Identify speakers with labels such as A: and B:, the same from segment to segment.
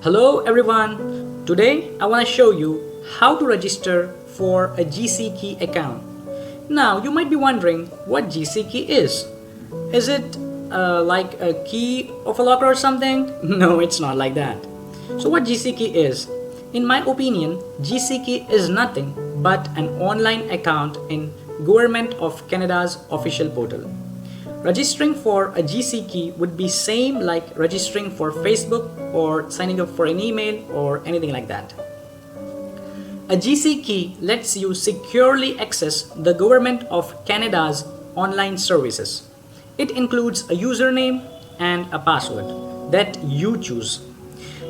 A: Hello everyone. Today I want to show you how to register for a GC Key account. Now you might be wondering what GC Key is. Is it like a key of a locker or something? No, it's not like that. So what GC Key is? In my opinion, GC Key is nothing but an online account in Government of Canada's official portal. Registering for a GC Key would be same like registering for Facebook or signing up for an email or anything like that. A GC Key lets you securely access the Government of Canada's online services. It includes a username and a password that you choose.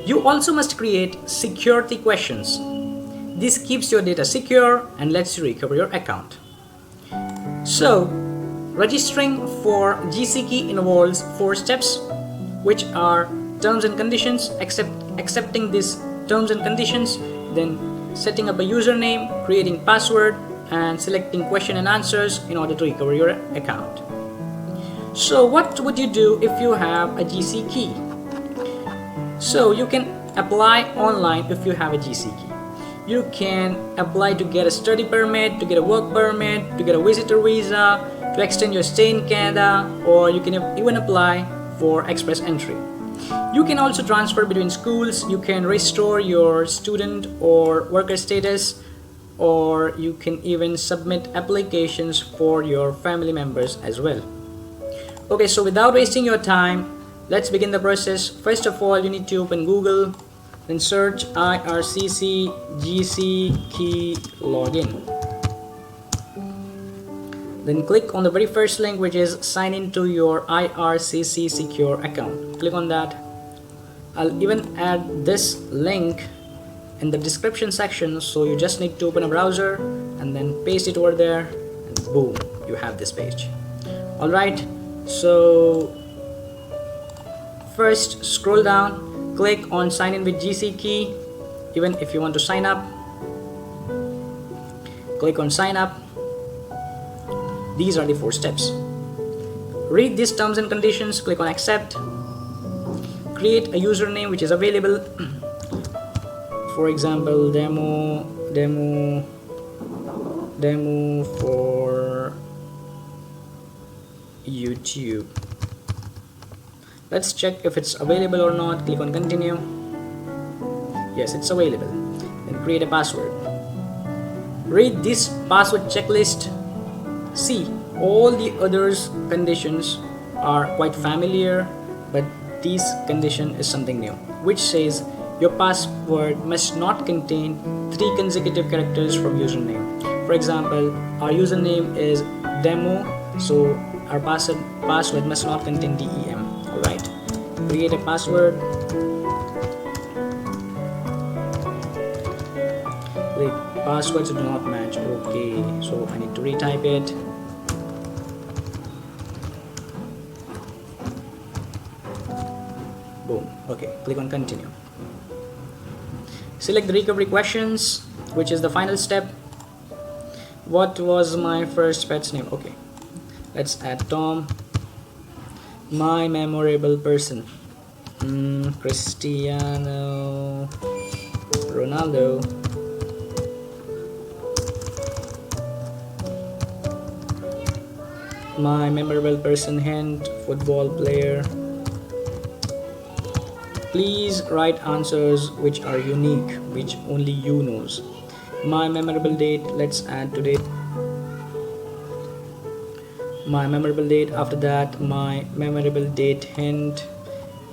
A: You also must create security questions. This keeps your data secure and lets you recover your account. So, registering for GC Key involves 4 steps, which are terms and conditions, accepting these terms and conditions, then setting up a username, creating password, and selecting question and answers in order to recover your account. So what would you do if you have a GC Key? So you can apply online if you have a GC Key. You can apply to get a study permit, to get a work permit, to get a visitor visa, to extend your stay in Canada, or you can even apply for express entry. You can also transfer between schools, you can restore your student or worker status, or you can even submit applications for your family members as well. Okay, so without wasting your time, let's begin the process. First of all, you need to open Google, then search IRCC GC Key login. Then click on the very first link, which is sign into your IRCC secure account. Click on that. I'll even add this link in the description section, so you just need to open a browser and then paste it over there, and boom, you have this page. Alright, so first scroll down, click on sign in with GC Key. Even if you want to sign up, click on sign up. These are the 4 steps. Read these terms and conditions, click on accept. Create a username which is available. For example, demo for YouTube. Let's check if it's available or not. Click on continue. Yes, it's available. Then create a password. Read this password checklist. See, all the others conditions are quite familiar, but this condition is something new, which says your password must not contain 3 consecutive characters from username. For example, our username is demo, so our password must not contain DEM. Alright, create a password. Click passwords do not match. Okay, so I need to retype it. Boom. Okay, click on continue. Select the recovery questions, which is the final step. What was my first pet's name? Okay, let's add Tom. My memorable person, Cristiano Ronaldo. My memorable person hint, football player. Please write answers which are unique, which only you knows. My memorable date, let's add today. My memorable date. After that, my memorable date hint.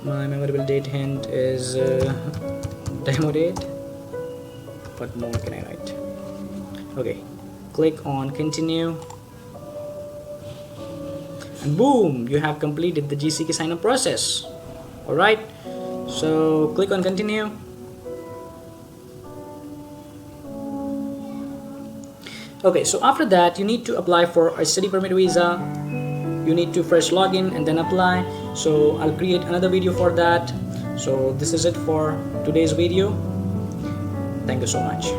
A: My memorable date hint is demo date. What more can I write? Okay, click on continue. And boom, you have completed the GC Key sign up process. Alright, so click on continue. Okay, so after that you need to apply for a study permit visa. You need to first log in and then apply. So I'll create another video for that. So this is it for today's video. Thank you so much.